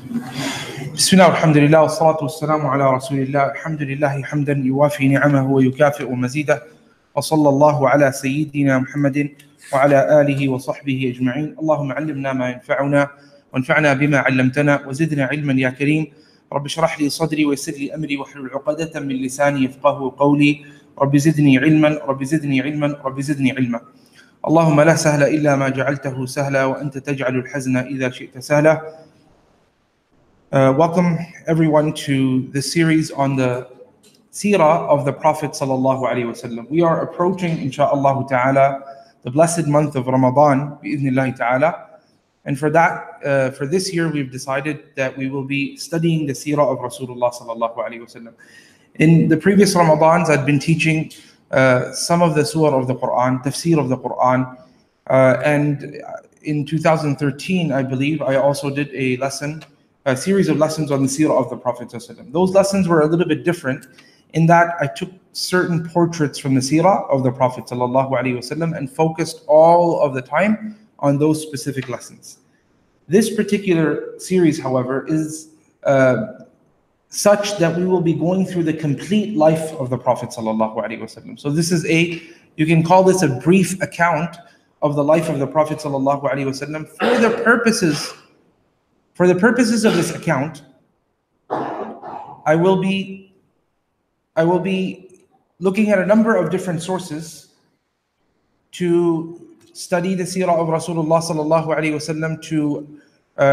بسم الله والحمد لله والصلاة والسلام على رسول الله. الحمد لله حمدا يوافي نعمه ويكافئ مزيده، وصلى الله على سيدنا محمد وعلى آله وصحبه أجمعين. اللهم علمنا ما ينفعنا وانفعنا بما علمتنا وزدنا علما يا كريم. رب اشرح لي صدري ويسر لي أمري واحلل عقدة من لساني يفقهوا قولي. رب زدني علما رب زدني علما رب زدني علما. اللهم لا سهل إلا ما جعلته سهلا وأنت تجعل الحزن إذا شئت سهلا. Welcome everyone to the series on the Seerah of the Prophet sallallahu alaihi wasallam. We are approaching, insha'Allah ta'ala, the blessed month of Ramadan, bi'idhnillahi ta'ala. And for that, for this year, we've decided that we will be studying the Seerah of Rasulullah sallallahu alaihi wasallam. In the previous Ramadans, I'd been teaching some of the surah of the Quran, tafsir of the Quran. And in 2013, I believe, I also did a series of lessons on the Seerah of the Prophet ﷺ. Those lessons were a little bit different in that I took certain portraits from the Seerah of the Prophet ﷺ and focused all of the time on those specific lessons. This particular series, however, is such that we will be going through the complete life of the Prophet ﷺ. So this is you can call this a brief account of the life of the Prophet ﷺ for the purposes of this account. I will be looking at a number of different sources to study the Seerah of Rasulullah sallallahu alaihi wasallam, to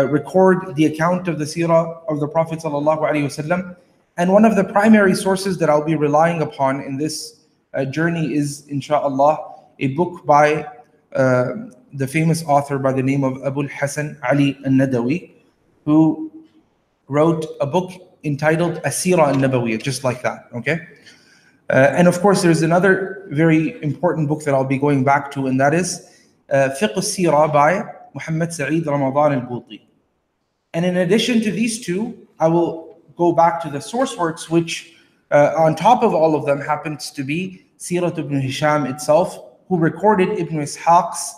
record the account of the Seerah of the Prophet sallallahu alaihi wasallam. And one of the primary sources that I'll be relying upon in this journey is, insha'Allah, a book by the famous author by the name of Abul Hasan Ali al-Nadawi, who wrote a book entitled As-Seerah al-Nabawiyyah, just like that, okay? And of course, there's another very important book that I'll be going back to, and that is Fiqh al-Seerah by Muhammad Sa'id Ramadan al-Buti. And in addition to these two, I will go back to the source works, which on top of all of them happens to be Seerah ibn Hisham itself, who recorded Ibn Ishaq's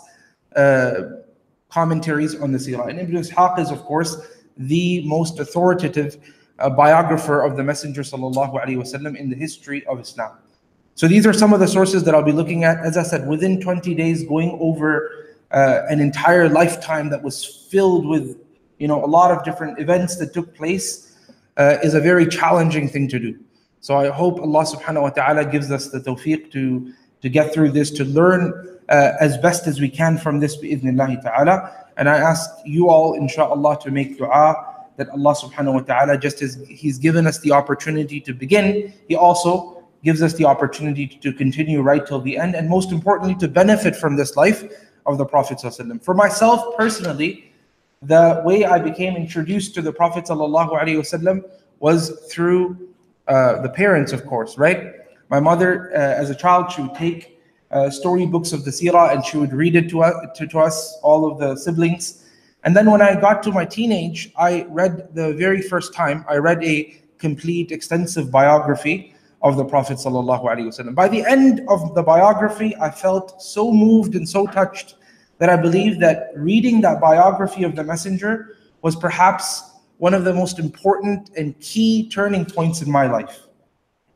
commentaries on the Seerah. And Ibn Ishaq is, of course, the most authoritative biographer of the Messenger sallallahu alaihi wasallam in the history of Islam. So these are some of the sources that I'll be looking at. As I said, within 20 days, going over an entire lifetime that was filled with, a lot of different events that took place is a very challenging thing to do. So I hope Allah subhanahu wa ta'ala gives us the tawfiq to get through this, to learn as best as we can from this, bi'idhnillahi ta'ala. And I ask you all, insha'Allah, to make dua that Allah subhanahu wa ta'ala, just as He's given us the opportunity to begin, He also gives us the opportunity to continue right till the end, and most importantly, to benefit from this life of the Prophet ﷺ. For myself personally, the way I became introduced to the Prophet ﷺ was through the parents, of course, right? My mother, as a child, she would take storybooks of the Seerah and she would read it to us, all of the siblings. And then when I got to my teenage, I read the very first time, I read a complete, extensive biography of the Prophet ﷺ. By the end of the biography, I felt so moved and so touched that I believe that reading that biography of the Messenger was perhaps one of the most important and key turning points in my life.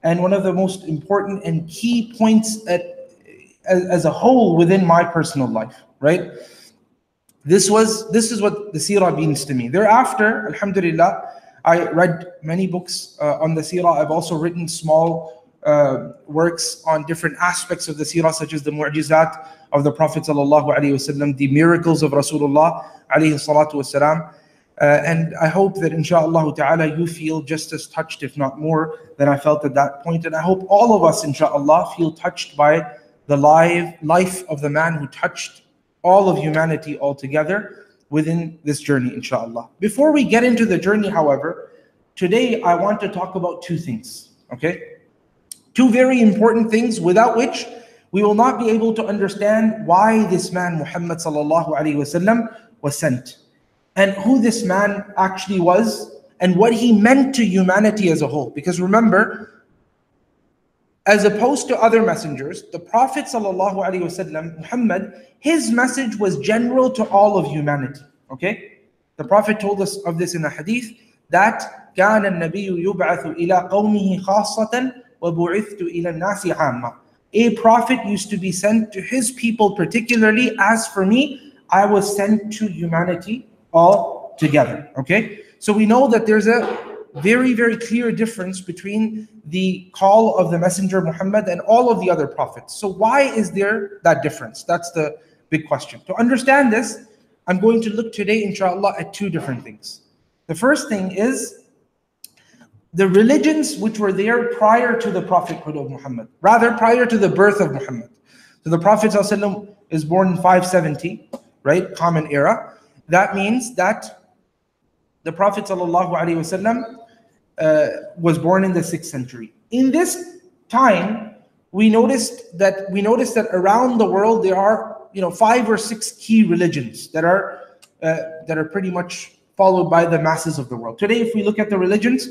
And one of the most important and key points as a whole within my personal life, right? This is what the Seerah means to me. Thereafter, alhamdulillah, I read many books on the Seerah. I've also written small works on different aspects of the Seerah, such as the mu'jizat of the Prophet sallallahu alaihi wasallam, the miracles of Rasulullah alayhi salatu wasalam. And I hope that insha'Allah ta'ala you feel just as touched, if not more, than I felt at that point. And I hope all of us, insha'Allah, feel touched by the life of the man who touched all of humanity altogether within this journey, insha'Allah. Before we get into the journey, however, today I want to talk about two things, okay? Two very important things without which we will not be able to understand why this man, Muhammad sallallahu alaihi wasallam, was sent, and who this man actually was, and what he meant to humanity as a whole. Because remember, as opposed to other messengers, the Prophet ﷺ, Muhammad, his message was general to all of humanity. Okay? The Prophet told us of this in a hadith that كان النبي يبعث إلى قومه خاصة وبعثت إلى الناس عامة. A prophet used to be sent to his people particularly. As for me, I was sent to humanity all together. Okay? So we know that there's a very, very clear difference between the call of the Messenger Muhammad and all of the other prophets. So why is there that difference? That's the big question. To understand this, I'm going to look today, inshallah, at two different things. The first thing is the religions which were there prior to the prophethood of Muhammad, rather prior to the birth of Muhammad. So the Prophet ﷺ is born in 570, right? Common era. That means that the Prophet ﷺ was born in the 6th century. In this time, we noticed that around the world there are 5 or 6 key religions that are pretty much followed by the masses of the world. Today, if we look at the religions,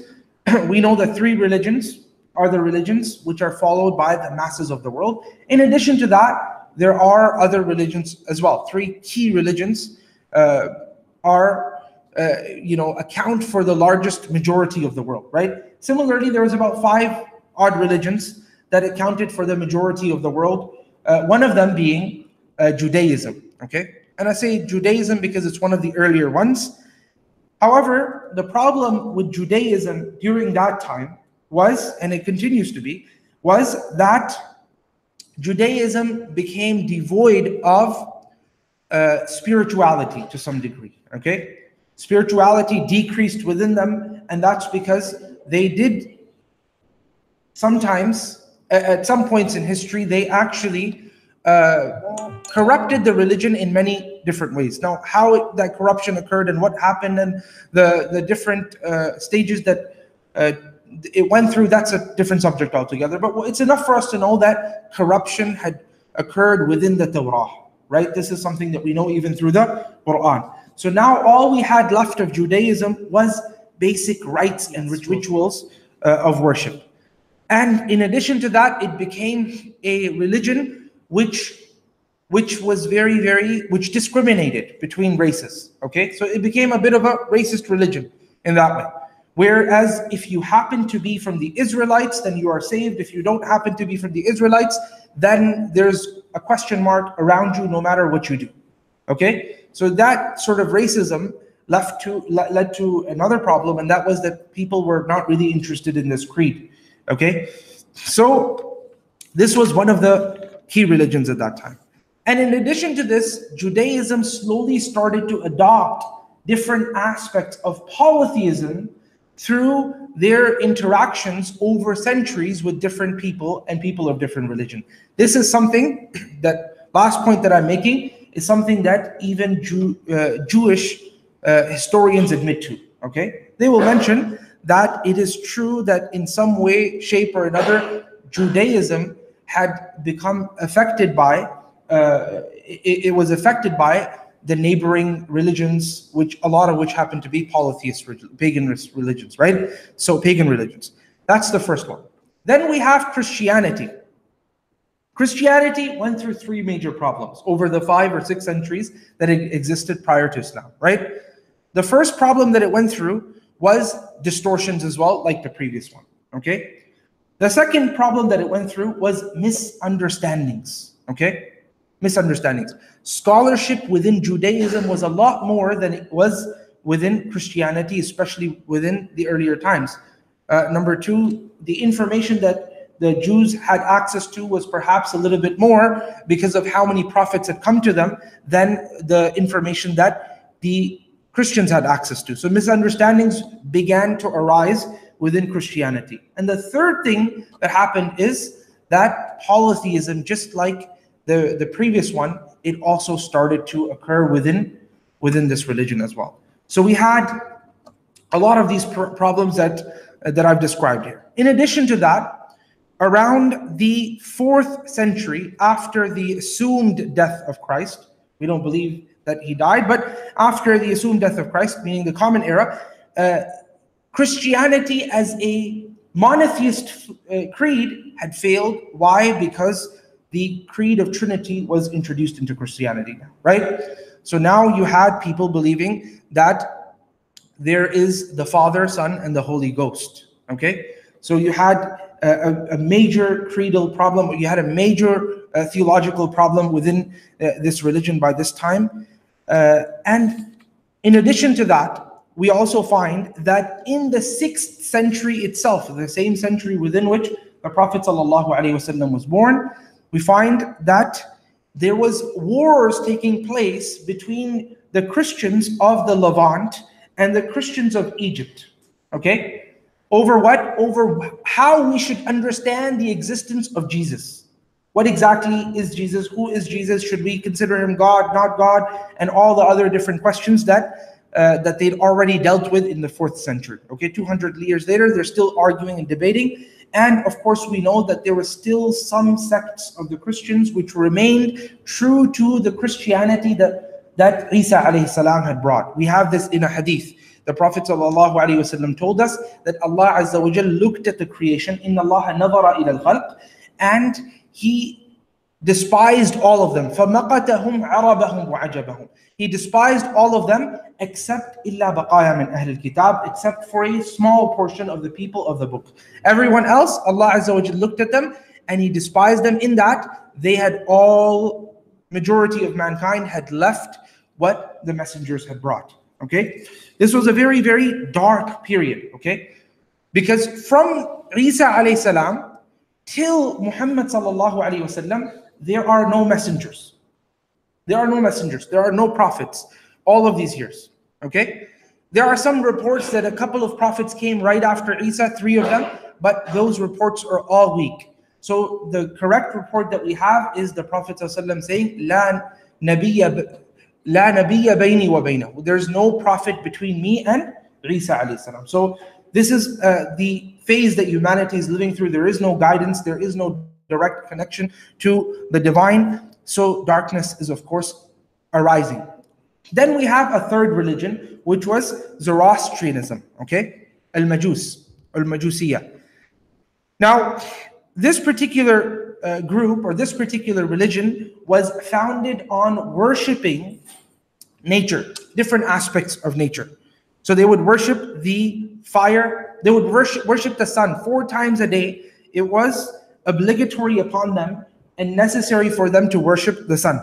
we know that 3 religions are the religions which are followed by the masses of the world. In addition to that, there are other religions as well. 3 key religions account for the largest majority of the world, right? Similarly, there was about 5 odd religions that accounted for the majority of the world. One of them being Judaism, okay? And I say Judaism because it's one of the earlier ones. However, the problem with Judaism during that time was, and it continues to be, was that Judaism became devoid of spirituality to some degree, okay? Spirituality decreased within them, and that's because they did sometimes, at some points in history, they actually corrupted the religion in many different ways. Now, how that corruption occurred and what happened and the different stages that it went through, that's a different subject altogether. But it's enough for us to know that corruption had occurred within the Torah, right? This is something that we know even through the Quran. So now all we had left of Judaism was basic rites and rituals of worship. And in addition to that, it became a religion which discriminated between races. Okay, so it became a bit of a racist religion in that way. Whereas if you happen to be from the Israelites, then you are saved. If you don't happen to be from the Israelites, then there's a question mark around you no matter what you do. Okay, so that sort of racism led to another problem, and that was that people were not really interested in this creed. Okay, so this was one of the key religions at that time. And in addition to this, Judaism slowly started to adopt different aspects of polytheism through their interactions over centuries with different people and people of different religion. This is something that, last point that I'm making, is something that even Jewish historians admit to. Okay, they will mention that it is true that in some way, shape, or another, Judaism had become affected by. It was affected by the neighboring religions, which a lot of which happen to be polytheist, pagan religions, right? So pagan religions. That's the first one. Then we have Christianity. Christianity went through 3 major problems over the 5 or 6 centuries that it existed prior to Islam, right? The first problem that it went through was distortions as well, like the previous one, okay? The second problem that it went through was misunderstandings, okay? Misunderstandings. Scholarship within Judaism was a lot more than it was within Christianity, especially within the earlier times. Number 2, the information that the Jews had access to was perhaps a little bit more because of how many prophets had come to them than the information that the Christians had access to. So misunderstandings began to arise within Christianity. And the third thing that happened is that polytheism, just like the previous one, it also started to occur within this religion as well. So we had a lot of these problems that I've described here. In addition to that, around the 4th century, after the assumed death of Christ, we don't believe that he died, but after the assumed death of Christ, meaning the common era, Christianity as a monotheist creed had failed. Why? Because the creed of Trinity was introduced into Christianity now, right? So now you had people believing that there is the Father, Son, and the Holy Ghost. Okay, so you had a major creedal problem, you had a major theological problem within this religion by this time. And in addition to that, we also find that in the 6th century itself, the same century within which the Prophet ﷺ was born, we find that there was wars taking place between the Christians of the Levant and the Christians of Egypt. Okay? Over what? Over how we should understand the existence of Jesus. What exactly is Jesus? Who is Jesus? Should we consider him God, not God? And all the other different questions that they'd already dealt with in the 4th century. Okay, 200 years later, they're still arguing and debating. And of course, we know that there were still some sects of the Christians which remained true to the Christianity that Isa alayhi salam had brought. We have this in a hadith. The Prophet ﷺ told us that Allah Azza wa Jal looked at the creation, Inna Allah nadara ila al-khalq, and He despised all of them. فَمَقَتَهُمْ عَرَبَهُمْ وَعَجَبَهُمْ. He despised all of them except إِلَّا بَقَايَا مِنْ أَهْلِ الْكِتَابِ, except for a small portion of the people of the book. Everyone else, Allah Azza wa Jal looked at them and He despised them in that they had all, majority of mankind had left what the messengers had brought. Okay, this was a very, very dark period. Okay, because from Isa alayhi salam till Muhammad sallallahu alayhi wasallam, there are no messengers. There are no messengers. There are no prophets. All of these years. Okay, there are some reports that a couple of prophets came right after Isa, 3 of them, but those reports are all weak. So the correct report that we have is the Prophet sallallahu alayhi wasallam saying, La nabiyya bayni wa baynahu. There's no prophet between me and Isa alayhi salam. So this is the phase that humanity is living through. There is no guidance. There is no direct connection to the divine. So darkness is, of course, arising. Then we have a third religion, which was Zoroastrianism. Okay, Al-Majusiyya. Now, this particular group or this particular religion was founded on worshipping nature, different aspects of nature. So they would worship the fire, they would worship the sun 4 times a day. It was obligatory upon them and necessary for them to worship the sun.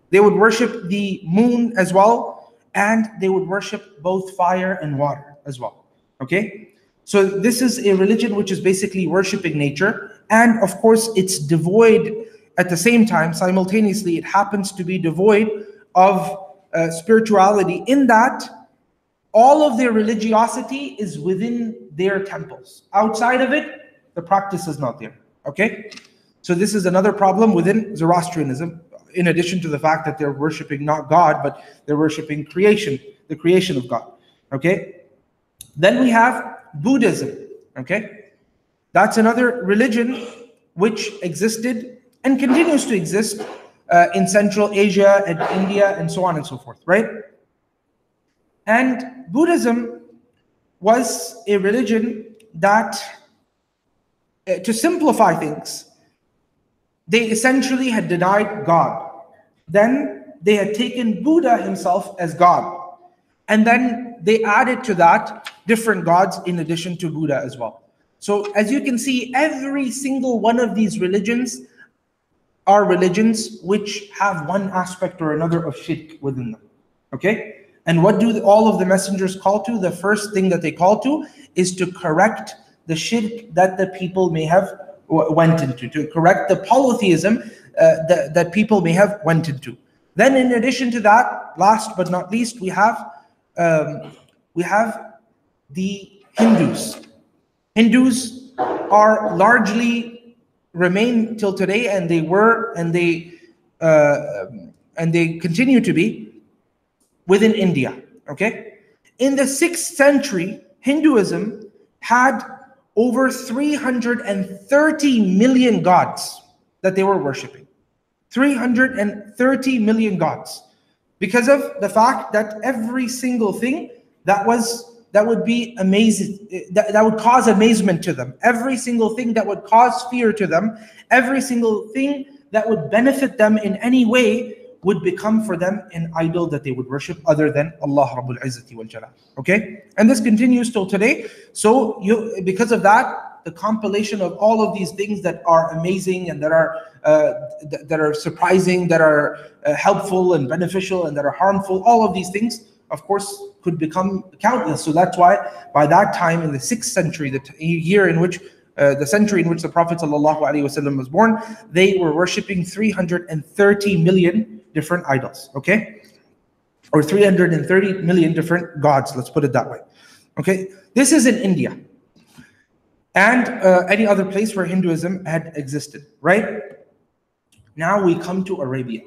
They would worship the moon as well, and they would worship both fire and water as well. Okay? So this is a religion which is basically worshiping nature. And of course, it's devoid at the same time, simultaneously, it happens to be devoid of spirituality, in that all of their religiosity is within their temples. Outside of it, the practice is not there. Okay? So this is another problem within Zoroastrianism, in addition to the fact that they're worshiping not God, but they're worshiping creation, the creation of God. Okay? Then we have Buddhism. Okay? That's another religion which existed and continues to exist in Central Asia and India and so on and so forth, right? And Buddhism was a religion that, to simplify things, they essentially had denied God. Then they had taken Buddha himself as God. And then they added to that different gods in addition to Buddha as well. So as you can see, every single one of these religions are religions which have one aspect or another of shirk within them. Okay? And what do all of the messengers call to? The first thing that they call to is to correct the shirk that the people may have went into, to correct the polytheism that people may have went into. Then in addition to that, last but not least, we have the Hindus. Hindus are largely remain till today, and they were, and they continue to be within India. Okay, in the 6th century, Hinduism had over 330 million gods that they were worshiping. 330 million gods, because of the fact that every single thing that would be amazing, that would cause amazement to them, every single thing that would cause fear to them, every single thing that would benefit them in any way would become for them an idol that they would worship other than Allah Rabbul Izzati wal Jalal. Okay? And this continues till today. So because of that, the compilation of all of these things that are amazing and that are surprising, that are helpful and beneficial and that are harmful, all of these things, of course, could become countless. So that's why by that time in the 6th century, the century in which the Prophet ﷺ was born, they were worshipping 330 million different idols, okay? Or 330 million different gods, let's put it that way. Okay, this is in India and any other place where Hinduism had existed, right? Now we come to Arabia.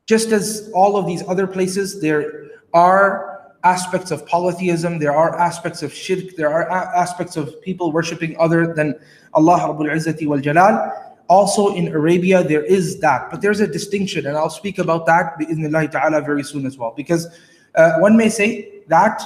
Just as all of these other places, there are aspects of polytheism, there are aspects of shirk, there are aspects of people worshipping other than Allah Rabbul Izzati wal Jalal. Also in Arabia, there is that. But there's a distinction, and I'll speak about that bi'idhnillahi ta'ala very soon as well. Because one may say that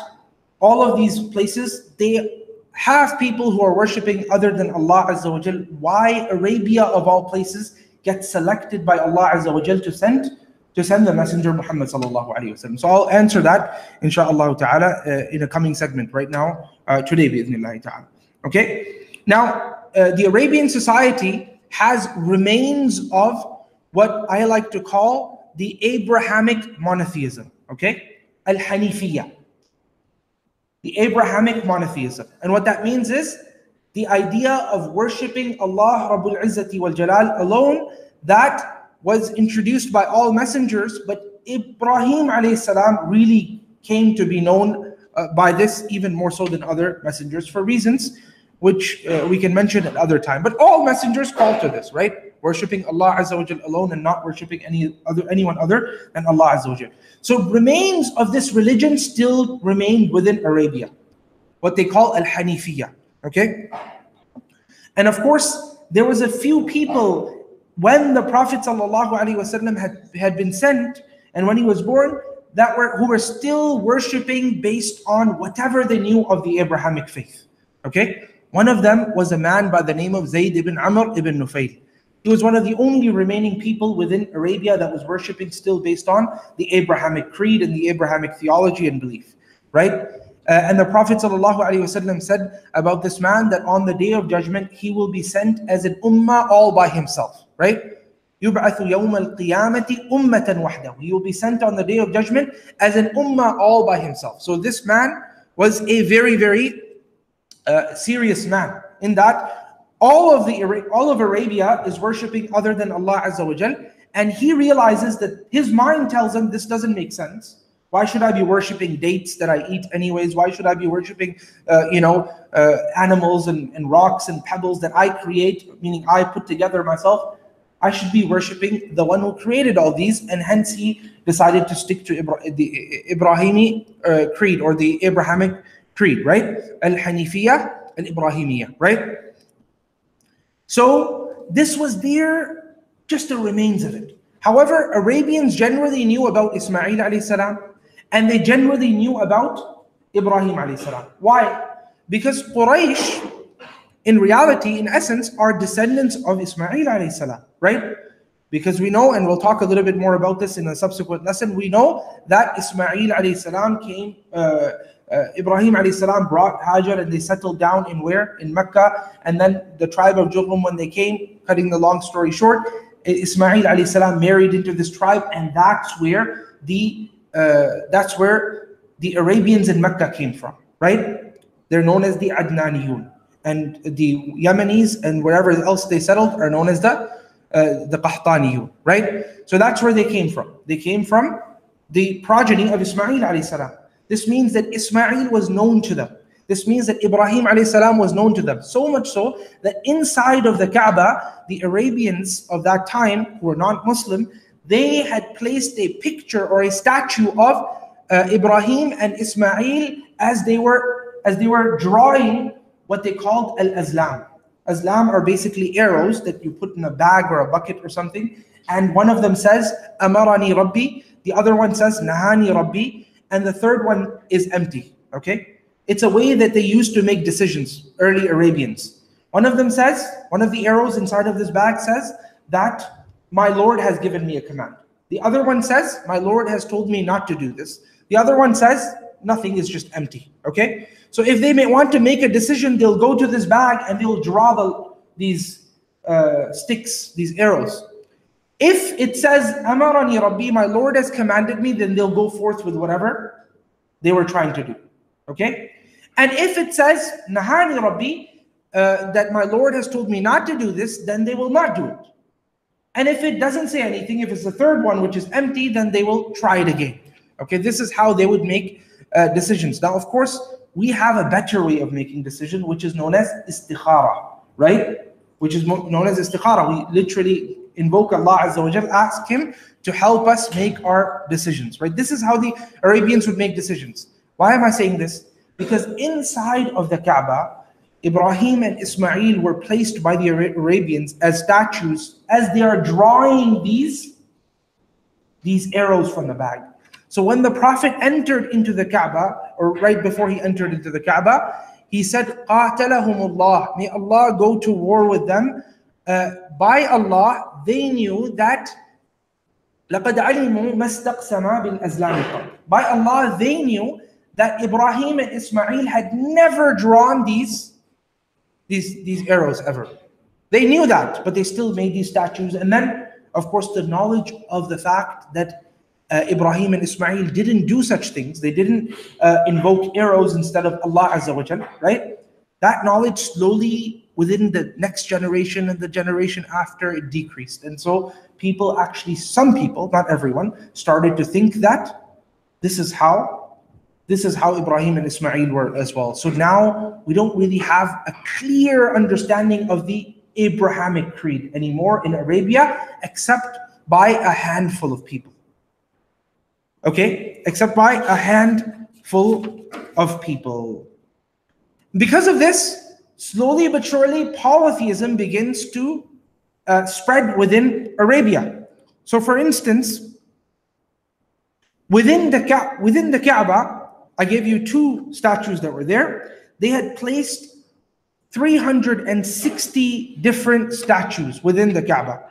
all of these places, they have people who are worshipping other than Allah Azza wa Jal. Why Arabia of all places gets selected by Allah Azza wa Jal to send the Messenger Muhammad sallallahu alaihi wasallam. So I'll answer that inshallah ta'ala in a coming segment right now, today bi'idhnillahi ta'ala. Okay? Now, the Arabian society has remains of what I like to call the Abrahamic monotheism, okay? Al-Hanifiyya. The Abrahamic monotheism. And what that means is the idea of worshipping Allah Rabbul Izzati wal Jalal alone, that was introduced by all messengers, but Ibrahim alayhi salam really came to be known by this even more so than other messengers for reasons which we can mention at other time. But all messengers call to this, right? Worshipping Allah Azza wa Jal alone and not worshipping anyone other than Allah Azza wa Jal. So remains of this religion still remained within Arabia, what they call Al-Hanifiyya, okay? And of course, there was a few people when the Prophet ﷺ had been sent and when he was born, who were still worshipping based on whatever they knew of the Abrahamic faith, okay? One of them was a man by the name of Zayd ibn Amr ibn Nufayl. He was one of the only remaining people within Arabia that was worshipping still based on the Abrahamic creed and the Abrahamic theology and belief, right? And the Prophet ﷺ said about this man that on the day of judgment, he will be sent as an ummah all by himself, right? يُبْعَثُ يَوْمَ الْقِيَامَةِ أُمَّةً وَحْدَهُ. He will be sent on the day of judgment as an ummah all by himself. So this man was a very, very serious man, in that all of Arabia is worshipping other than Allah Azza wa Jal, and he realizes that his mind tells him this doesn't make sense. Why should I be worshipping dates that I eat anyways? Why should I be worshipping animals and rocks and pebbles that I create, meaning I put together myself? I should be worshipping the one who created all these, and hence he decided to stick to the Ibrahimi creed, or the Abrahamic creed, right? Al-Hanifiyya, Al-Ibrahimiyya, right? So this was there, just the remains of it. However, Arabians generally knew about Ismail alayhi salam, and they generally knew about Ibrahim alayhi salam. Why? Because Quraysh, in reality, in essence, are descendants of Ismail alayhi salam, right? Because we know, and we'll talk a little bit more about this in a subsequent lesson, we know that Ismail alayhi salam came, Ibrahim alayhi salam brought Hajar and they settled down in where? In Mecca. And then the tribe of Jurhum, when they came, cutting the long story short, Ismail alayhi salam married into this tribe, and that's where the Arabians in Mecca came from, right? They're known as the Adnaniyun. And the Yemenis and wherever else they settled are known as the Qahtaniyun, right? So that's where they came from. They came from the progeny of Ismail alayhi salam. This means that Ismail was known to them. This means that Ibrahim alayhi salam was known to them. So much so that inside of the Kaaba, the Arabians of that time, who were not Muslim, they had placed a picture or a statue of Ibrahim and Ismail as they were drawing what they called al-azlam. Azlam are basically arrows that you put in a bag or a bucket or something. And one of them says, Amarani Rabbi. The other one says, Nahani Rabbi. And the third one is empty, okay? It's a way that they used to make decisions, early Arabians. One of them says, one of the arrows inside of this bag says, that my Lord has given me a command. The other one says, my Lord has told me not to do this. The other one says, nothing, is just empty. Okay? So if they may want to make a decision, they'll go to this bag and they'll draw these sticks, these arrows. If it says, Amarani Rabbi, my Lord has commanded me, then they'll go forth with whatever they were trying to do. Okay? And if it says, Nahani Rabbi, that my Lord has told me not to do this, then they will not do it. And if it doesn't say anything, if it's the third one, which is empty, then they will try it again. Okay, this is how they would make decisions. Now, of course, we have a better way of making decisions, which is known as istikhara, right? Which is known as istikhara. We literally invoke Allah Azza wa Jal, ask Him to help us make our decisions, right? This is how the Arabians would make decisions. Why am I saying this? Because inside of the Kaaba, Ibrahim and Ismail were placed by the Arabians as statues as they are drawing these arrows from the bag. So when the Prophet entered into the Kaaba, or right before he entered into the Kaaba, he said, "Qatalahumullah, may Allah go to war with them." By Allah, they knew that لَقَدْ عَلِمُوا مَا اسْتَقْسَمَا بِالْأَزْلَامِ قَبْلِ. By Allah, they knew that Ibrahim and Ismail had never drawn these arrows ever. They knew that, but they still made these statues. And then, of course, the knowledge of the fact that Ibrahim and Ismail didn't do such things. They didn't invoke arrows instead of Allah Azza wa Jal, right? That knowledge slowly within the next generation and the generation after, it decreased. And so people actually, some people, not everyone, started to think that this is how Ibrahim and Ismail were as well. So now we don't really have a clear understanding of the Abrahamic creed anymore in Arabia, except by a handful of people. Okay? Except by a handful of people. Because of this, slowly but surely, polytheism begins to spread within Arabia. So for instance, within the Kaaba, I gave you two statues that were there. They had placed 360 different statues within the Kaaba.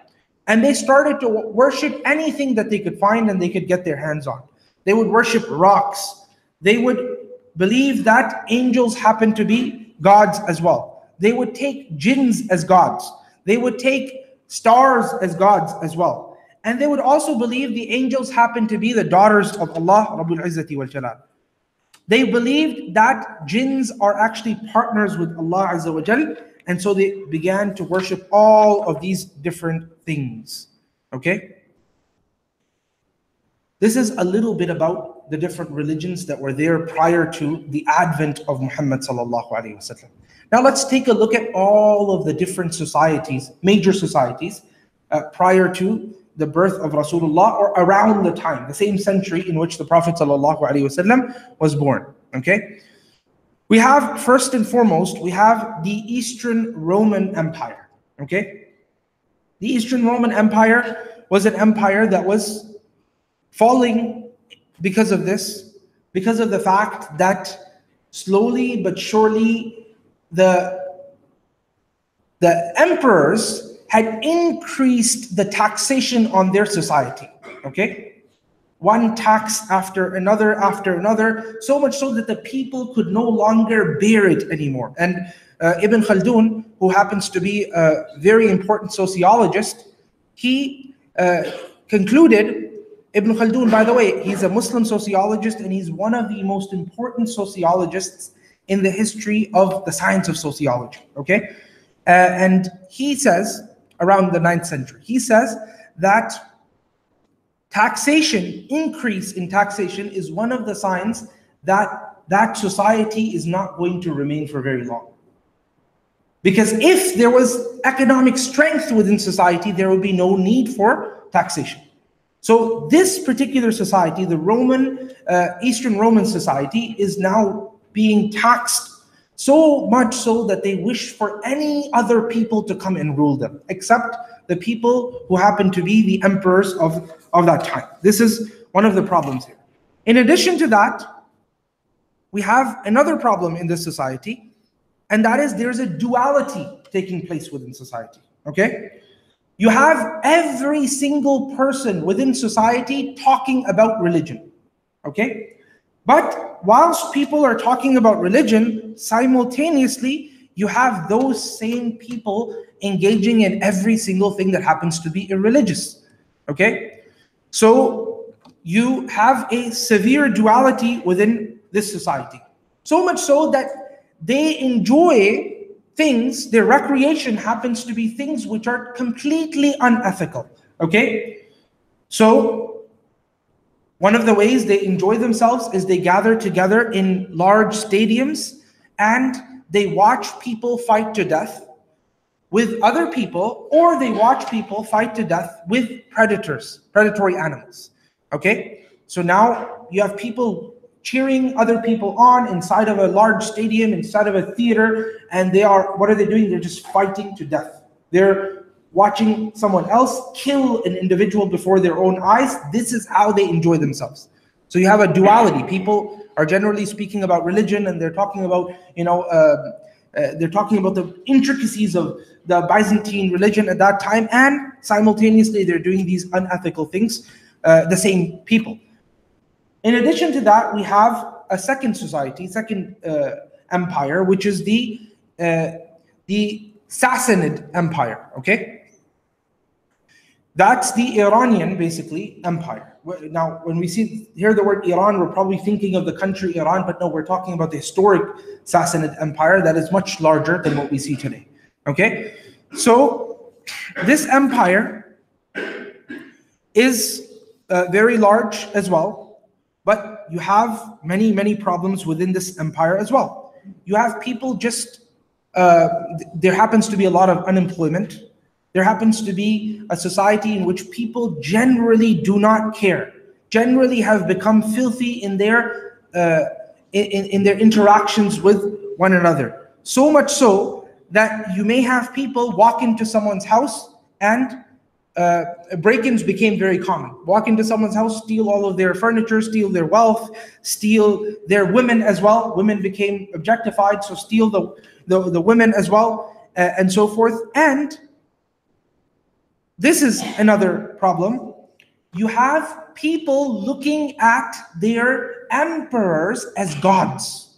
And they started to worship anything that they could find and they could get their hands on. They would worship rocks. They would believe that angels happen to be gods as well. They would take jinns as gods. They would take stars as gods as well. And they would also believe the angels happen to be the daughters of Allah Rabbul Izzati wal Jalal. They believed that jinns are actually partners with Allah Azza wa Jal, and so they began to worship all of these different things. Okay? This is a little bit about the different religions that were there prior to the advent of Muhammad sallallahu alaihi wasallam. Now let's take a look at all of the different societies, major societies, prior to the birth of Rasulullah, or around the time, the same century in which the Prophet ﷺ was born. Okay? We have, first and foremost, we have the Eastern Roman Empire. Okay? The Eastern Roman Empire was an empire that was falling because of this, because of the fact that slowly but surely the emperors had increased the taxation on their society. Okay? One tax after another, so much so that the people could no longer bear it anymore. And Ibn Khaldun, who happens to be a very important sociologist, he concluded, Ibn Khaldun, by the way, he's a Muslim sociologist and he's one of the most important sociologists in the history of the science of sociology. Okay? And he says, around the 9th century, he says that increase in taxation is one of the signs that that society is not going to remain for very long. Because if there was economic strength within society, there would be no need for taxation. So this particular society, the Eastern Roman society, is now being taxed so much so that they wish for any other people to come and rule them, except the people who happen to be the emperors of that time. This is one of the problems here. In addition to that, we have another problem in this society, and that is there's a duality taking place within society. Okay? You have every single person within society talking about religion. Okay? But whilst people are talking about religion, simultaneously, you have those same people engaging in every single thing that happens to be irreligious. Okay? So you have a severe duality within this society. So much so that they enjoy things, their recreation happens to be things which are completely unethical. Okay? So one of the ways they enjoy themselves is they gather together in large stadiums and they watch people fight to death with other people, or they watch people fight to death with predatory animals. Okay? So now you have people cheering other people on inside of a large stadium, inside of a theater, and what are they doing? They're just fighting to death. They're watching someone else kill an individual before their own eyes. This is how they enjoy themselves. So you have a duality. People are generally speaking about religion, and they're talking about, they're talking about the intricacies of the Byzantine religion at that time, and simultaneously they're doing these unethical things, the same people. In addition to that, we have a second society, second empire, which is the Sassanid Empire. Okay, that's the Iranian, basically, empire. Now, when we hear the word Iran, we're probably thinking of the country Iran, but no, we're talking about the historic Sassanid Empire that is much larger than what we see today. Okay, so this empire is very large as well. But you have many, many problems within this empire as well. You have people there happens to be a lot of unemployment. There happens to be a society in which people generally do not care, generally have become filthy in their interactions with one another. So much so that you may have people walk into someone's house and break-ins became very common. Walk into someone's house, steal all of their furniture, steal their wealth, steal their women as well. Women became objectified, so steal the women as well, and so forth. And this is another problem. You have people looking at their emperors as gods.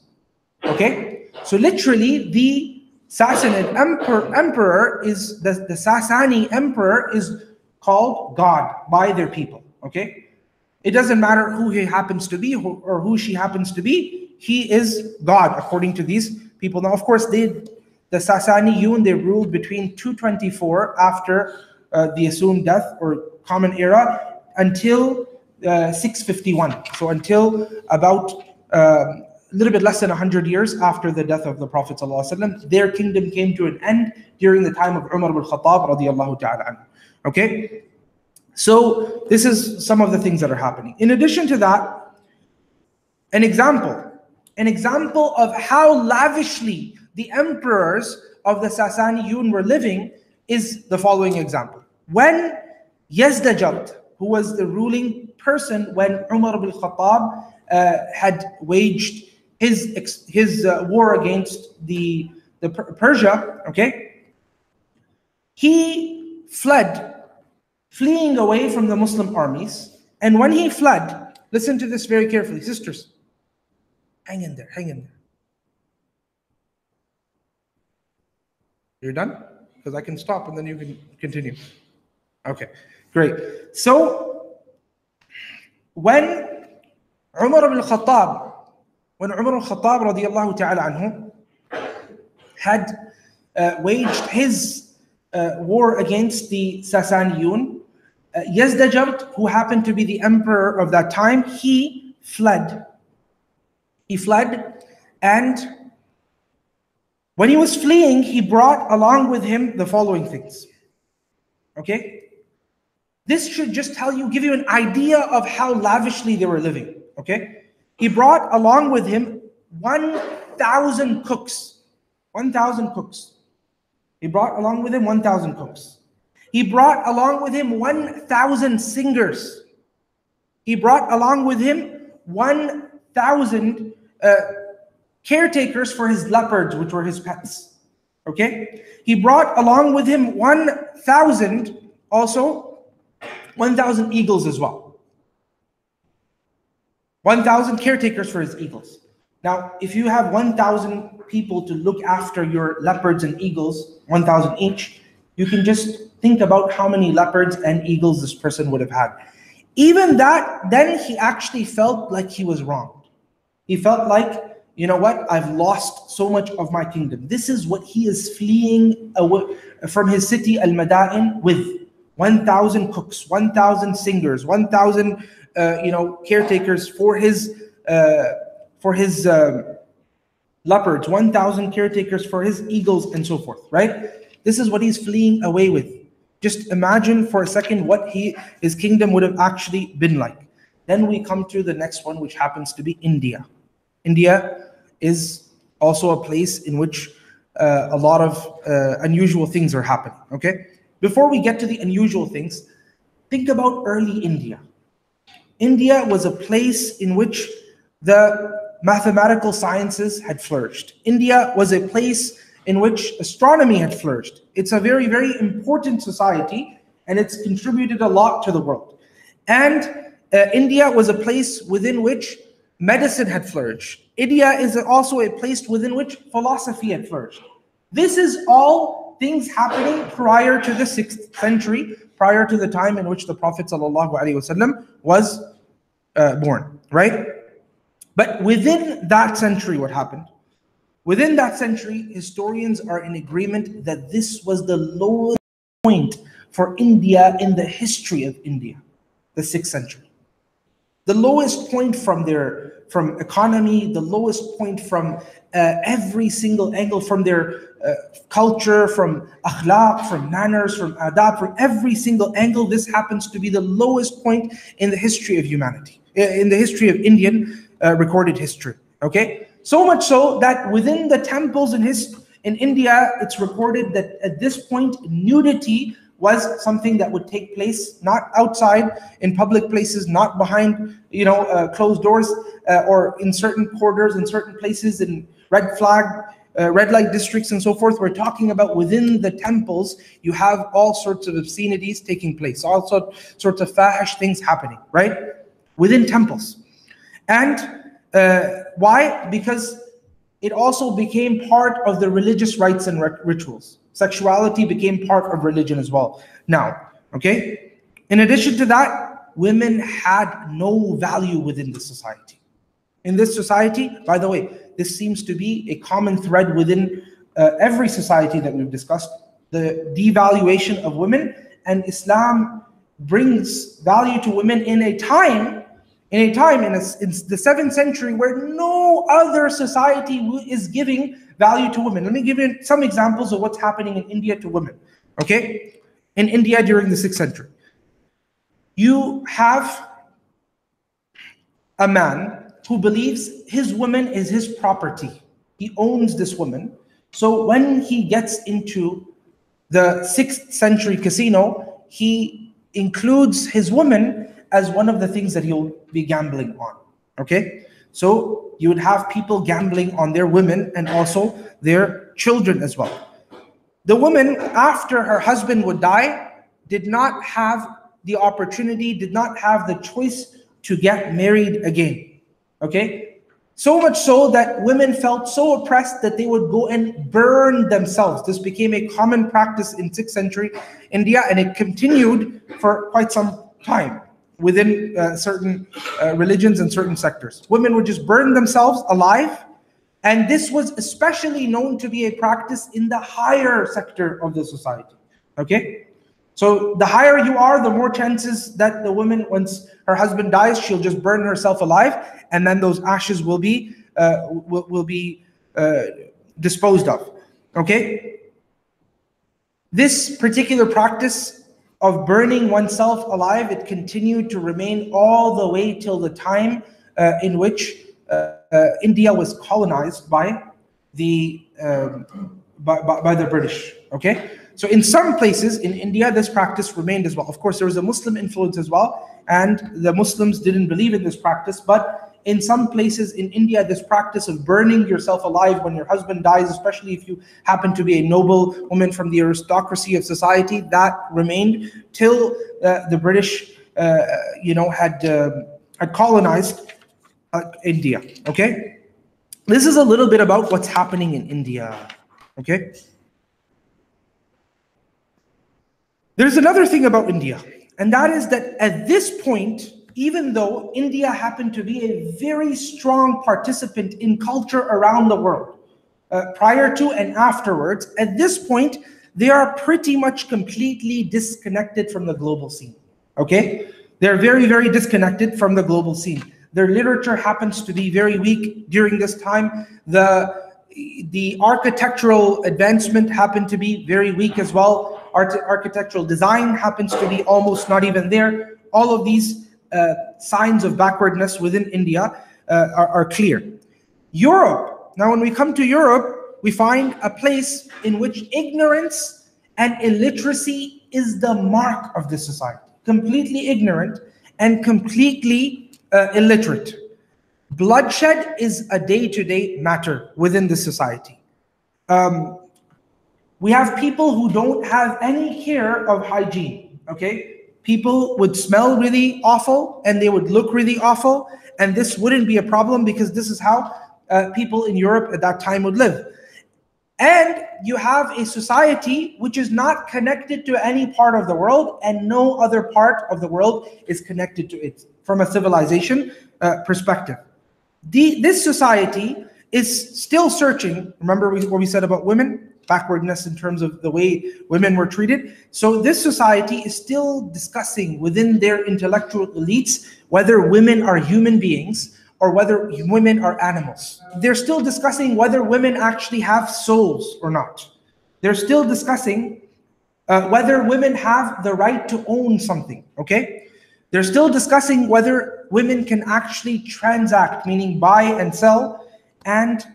Okay? So literally, the Sassanid emperor is, the Sasani emperor is called God by their people. Okay? It doesn't matter who he happens to be or who she happens to be. He is God according to these people. Now, of course, the Sasaniyun, they ruled between 224 after the assumed death or common era until 651. So until about a little bit less than 100 years after the death of the Prophet ﷺ, their kingdom came to an end during the time of Umar ibn Khattab radiyallahu ta'ala anhu. Okay? So this is some of the things that are happening. In addition to that, an example of how lavishly the emperors of the Sasaniyun were living is the following example. When Yazdajat, who was the ruling person when Umar ibn Khattab had waged his war against the Persia, okay, he fled, fleeing away from the Muslim armies. And when he fled, listen to this very carefully, sisters. Hang in there, hang in there. You're done? Because I can stop and then you can continue. Okay, great. So, when Umar ibn Khattab radiyallahu ta'ala anhu had waged his war against the Sasaniyun, Yazdajat, who happened to be the emperor of that time, he fled. He fled, and when he was fleeing, he brought along with him the following things. Okay? This should just give you an idea of how lavishly they were living. Okay? He brought along with him 1,000 cooks. 1,000 cooks. He brought along with him 1,000 cooks. He brought along with him 1,000 singers. He brought along with him 1,000 caretakers for his leopards, which were his pets. Okay? He brought along with him 1,000 also 1,000 eagles as well. 1,000 caretakers for his eagles. Now, if you have 1,000 people to look after your leopards and eagles, 1,000 each, you can just think about how many leopards and eagles this person would have had. Even that, then he actually felt like he was wronged. He felt like, you know what, I've lost so much of my kingdom. This is what he is fleeing away from his city, Al-Mada'in, with 1,000 cooks, 1,000 singers, 1,000 caretakers for his leopards, 1,000 caretakers for his eagles, and so forth, right? This is what he's fleeing away with. Just imagine for a second what his kingdom would have actually been like. Then we come to the next one, which happens to be India. India is also a place in which a lot of unusual things are happening, okay? Before we get to the unusual things, think about early India. India was a place in which the mathematical sciences had flourished. India was a place in which astronomy had flourished. It's a very, very important society, and it's contributed a lot to the world. And India was a place within which medicine had flourished. India is also a place within which philosophy had flourished. This is all things happening prior to the 6th century, prior to the time in which the Prophet ﷺ was born, right? But within that century, what happened? Within that century, historians are in agreement that this was the lowest point for India in the history of India, the 6th century. The lowest point from economy, the lowest point from every single angle, from their culture, from akhlaq, from manners, from adab, from every single angle. This happens to be the lowest point in the history of humanity, in the history of Indian recorded history, okay? So much so that within the temples in India, it's recorded that at this point, nudity was something that would take place not outside in public places, not behind closed doors, or in certain corridors, in certain places, in red light districts and so forth. We're talking about within the temples, you have all sorts of obscenities taking place, all sorts of fahish things happening, right? Within temples. And why? Because it also became part of the religious rites and rituals. Sexuality became part of religion as well. Now, okay? In addition to that, women had no value within the society. In this society, by the way, this seems to be a common thread within every society that we've discussed, the devaluation of women, and Islam brings value to women in the 7th century where no other society is giving value to women. Let me give you some examples of what's happening in India to women, okay? In India during the 6th century. You have a man who believes his woman is his property. He owns this woman. So when he gets into the 6th century casino, he includes his woman as one of the things that he'll be gambling on, okay? So you would have people gambling on their women and also their children as well. The woman, after her husband would die, did not have the opportunity, did not have the choice to get married again, okay? So much so that women felt so oppressed that they would go and burn themselves. This became a common practice in 6th century India, and it continued for quite some time within certain religions and certain sectors. Women would just burn themselves alive, and this was especially known to be a practice in the higher sector of the society, okay? So the higher you are, the more chances that the woman, once her husband dies, she'll just burn herself alive, and then those ashes will be disposed of, okay? This particular practice of burning oneself alive, it continued to remain all the way till the time in which India was colonized by the British, okay? So in some places in India, this practice remained as well. Of course, there was a Muslim influence as well, and the Muslims didn't believe in this practice, but in some places in India, this practice of burning yourself alive when your husband dies, especially if you happen to be a noble woman from the aristocracy of society, that remained till the British, had colonized India. Okay, this is a little bit about what's happening in India. Okay, there's another thing about India, and that is that at this point, even though India happened to be a very strong participant in culture around the world, prior to and afterwards, at this point, they are pretty much completely disconnected from the global scene. Okay? They're very, very disconnected from the global scene. Their literature happens to be very weak during this time. The architectural advancement happened to be very weak as well. Architectural design happens to be almost not even there. All of these signs of backwardness within India are clear. Europe. Now, when we come to Europe, we find a place in which ignorance and illiteracy is the mark of the society. Completely ignorant and completely illiterate. Bloodshed is a day-to-day matter within the society. We have people who don't have any care of hygiene, okay? People would smell really awful and they would look really awful, and this wouldn't be a problem because this is how people in Europe at that time would live. And you have a society which is not connected to any part of the world, and no other part of the world is connected to it from a civilization perspective. This society is still searching. Remember what we said about women? Backwardness in terms of the way women were treated. So this society is still discussing within their intellectual elites whether women are human beings or whether women are animals. They're still discussing whether women actually have souls or not. They're still discussing whether women have the right to own something, okay? They're still discussing whether women can actually transact, meaning buy and sell, and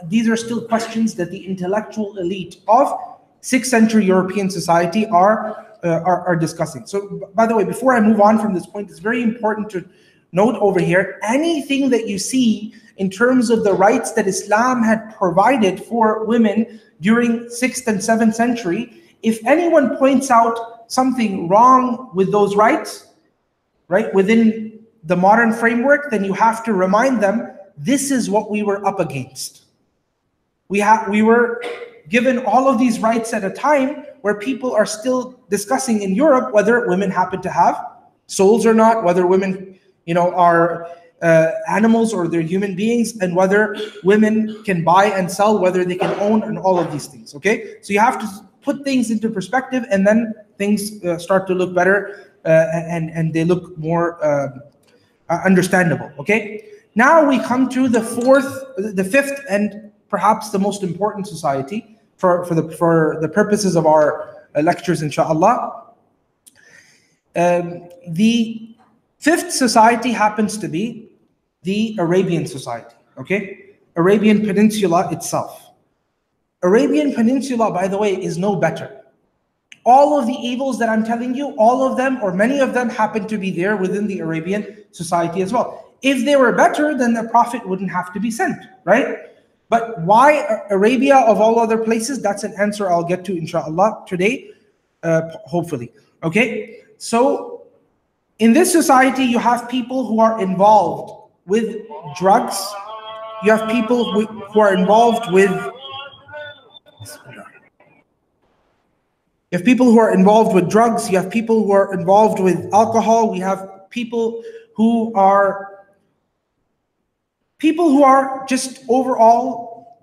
these are still questions that the intellectual elite of 6th century European society are discussing. So, by the way, before I move on from this point, it's very important to note over here, anything that you see in terms of the rights that Islam had provided for women during 6th and 7th century, if anyone points out something wrong with those rights, right, within the modern framework, then you have to remind them, this is what we were up against. We were given all of these rights at a time where people are still discussing in Europe whether women happen to have souls or not, whether women, are animals or they're human beings, and whether women can buy and sell, whether they can own, and all of these things. Okay, so you have to put things into perspective, and then things start to look better, and they look more understandable. Okay. Now we come to the fifth, and perhaps the most important society for the purposes of our lectures, inshallah. The fifth society happens to be the Arabian society. Okay, Arabian Peninsula itself. Arabian Peninsula, by the way, is no better. All of the evils that I'm telling you, all of them or many of them happen to be there within the Arabian society as well. If they were better, then the Prophet wouldn't have to be sent, right? But why Arabia of all other places? That's an answer I'll get to, inshallah, today, hopefully. Okay, so in this society, you have people who are involved with drugs. You have people who are involved with... You have people who are involved with drugs. You have people who are involved with alcohol. We have people who are just overall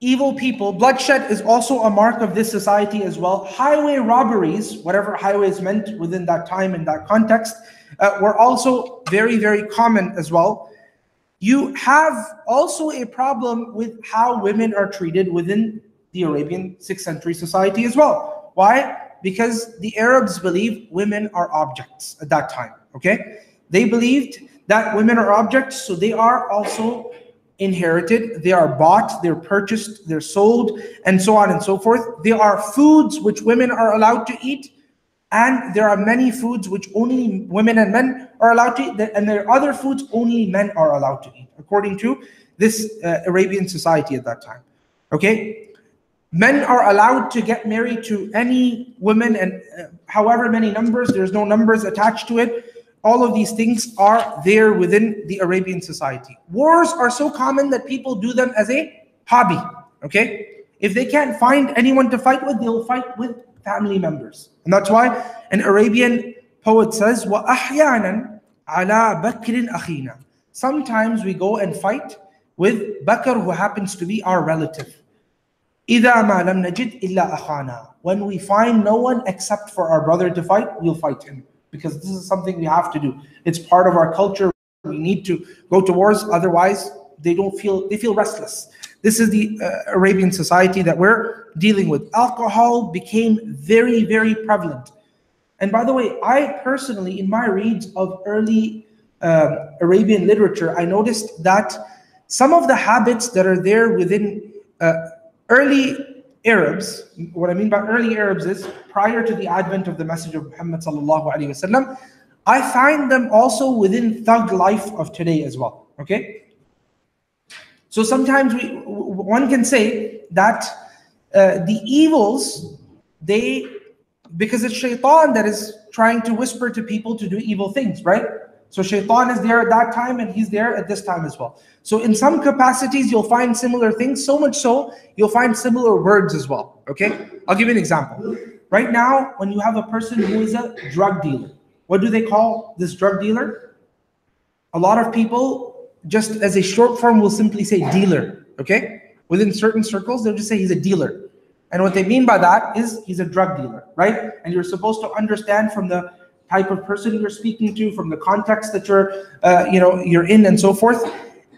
evil people. Bloodshed is also a mark of this society as well. Highway robberies, whatever highways meant within that time and that context, were also very, very common as well. You have also a problem with how women are treated within the Arabian 6th century society as well. Why? Because the Arabs believed women are objects at that time, okay? They believed that women are objects, so they are also inherited, they are bought, they're purchased, they're sold, and so on and so forth. They are foods which women are allowed to eat, And there are many foods which only women and men are allowed to eat, and there are other foods only men are allowed to eat, according to this Arabian society at that time. Okay? Men are allowed to get married to any women, and however many numbers, there's no numbers attached to it. All of these things are there within the Arabian society. Wars are so common that people do them as a hobby. Okay? If they can't find anyone to fight with, they'll fight with family members. And that's why an Arabian poet says, وَأَحْيَانًا عَلَى بَكْرٍ أَخِينَا. Sometimes we go and fight with Bakr, who happens to be our relative. إِذَا مَا لَمْ نَجِدْ إِلَّا أَخَانَا. When we find no one except for our brother to fight, we'll fight him. Because this is something we have to do. It's part of our culture. We need to go to wars, otherwise they feel restless. This is the Arabian society that we're dealing with. Alcohol became very, very prevalent. And by the way, I personally, in my reads of early Arabian literature, I noticed that some of the habits that are there within early Arabs, what I mean by early Arabs is prior to the advent of the message of Muhammad sallallahu alaihi wasallam, I find them also within thug life of today as well. Okay? So sometimes one can say that the evils, because it's shaitan that is trying to whisper to people to do evil things, right? So shaitan is there at that time and he's there at this time as well. So in some capacities, you'll find similar things, so much so, you'll find similar words as well, okay? I'll give you an example. Right now, when you have a person who is a drug dealer, what do they call this drug dealer? A lot of people, just as a short form, will simply say dealer, okay? Within certain circles, they'll just say he's a dealer. And what they mean by that is he's a drug dealer, right? And you're supposed to understand from the type of person you're speaking to, from the context that you're in and so forth.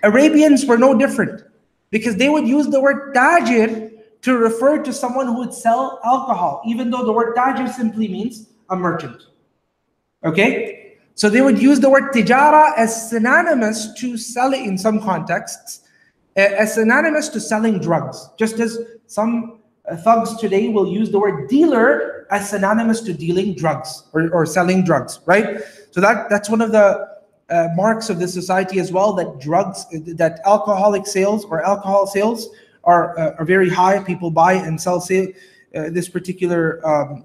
Arabians were no different, because they would use the word tajir to refer to someone who would sell alcohol, even though the word tajir simply means a merchant, okay? So they would use the word tijara as synonymous to sell it in some contexts, as synonymous to selling drugs. Just as some thugs today will use the word dealer as synonymous to dealing drugs or selling drugs, right? So that's one of the marks of this society as well, that alcoholic sales or alcohol sales are very high. People buy and sell this particular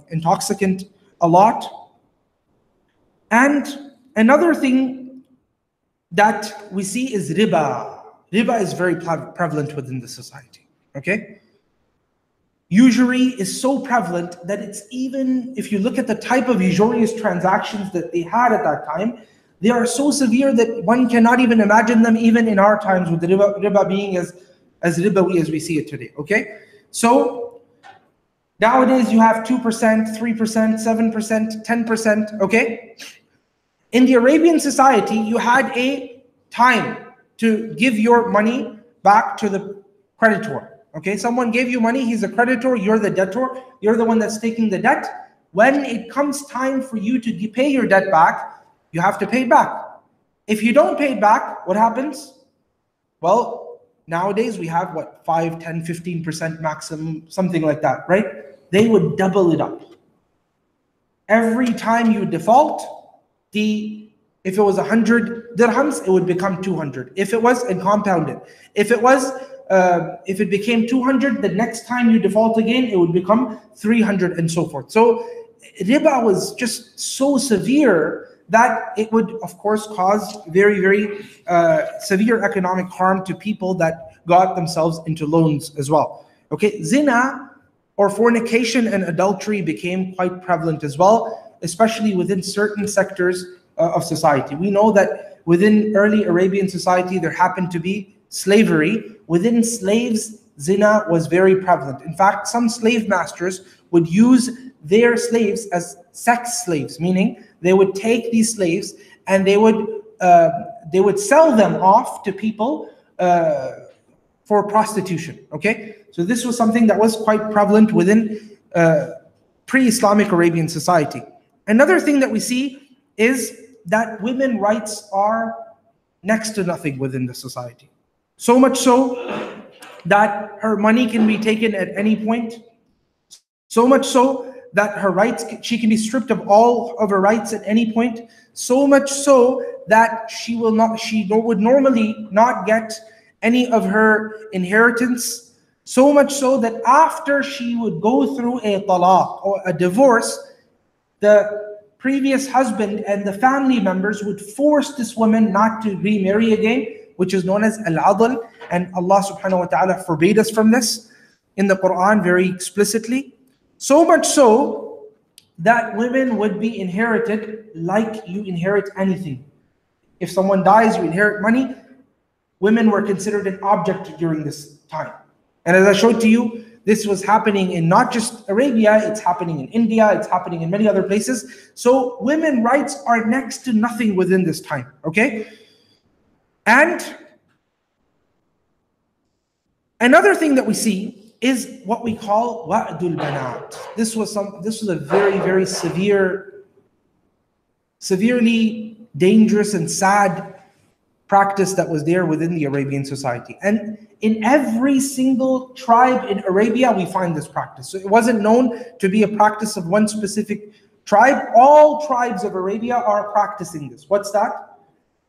intoxicant a lot. And another thing that we see is riba. Riba is very prevalent within the society, okay? Usury is so prevalent that it's even, if you look at the type of usurious transactions that they had at that time, they are so severe that one cannot even imagine them even in our times, with the riba being as ribawi as we see it today, okay? So nowadays you have 2%, 3%, 7%, 10%, okay? In the Arabian society, you had a time to give your money back to the creditor. Okay, someone gave you money, he's a creditor, you're the debtor, you're the one that's taking the debt. When it comes time for you to pay your debt back, you have to pay it back. If you don't pay it back, what happens? Well, nowadays we have what, 5, 10, 15% maximum, something like that, right? They would double it up. Every time you default, if it was 100 dirhams, it would become 200. If it was, and compounded. If it became 200, the next time you default again, it would become 300 and so forth. So riba was just so severe that it would, of course, cause very, very severe economic harm to people that got themselves into loans as well. Okay, zina or fornication and adultery became quite prevalent as well, especially within certain sectors of society. We know that within early Arabian society, there happened to be slavery. Within slaves, zina was very prevalent. In fact, some slave masters would use their slaves as sex slaves, meaning they would take these slaves and they would sell them off to people for prostitution. Okay, so this was something that was quite prevalent within pre-Islamic Arabian society. Another thing that we see is that women's rights are next to nothing within the society. So much so that her money can be taken at any point. So much so that her rights, she can be stripped of all of her rights at any point, so much so that she would normally not get any of her inheritance, so much so that after she would go through a talaq or a divorce, the previous husband and the family members would force this woman not to remarry again, which is known as al-adl, and Allah subhanahu wa ta'ala forbade us from this in the Quran very explicitly. So much so that women would be inherited like you inherit anything. If someone dies, you inherit money. Women were considered an object during this time. And as I showed to you, this was happening in not just Arabia, it's happening in India, it's happening in many other places. So women's rights are next to nothing within this time, okay? And another thing that we see is what we call wa'dul banat. This was a very, very severely dangerous and sad practice that was there within the Arabian society. And in every single tribe in Arabia, we find this practice. So it wasn't known to be a practice of one specific tribe. All tribes of Arabia are practicing this. What's that?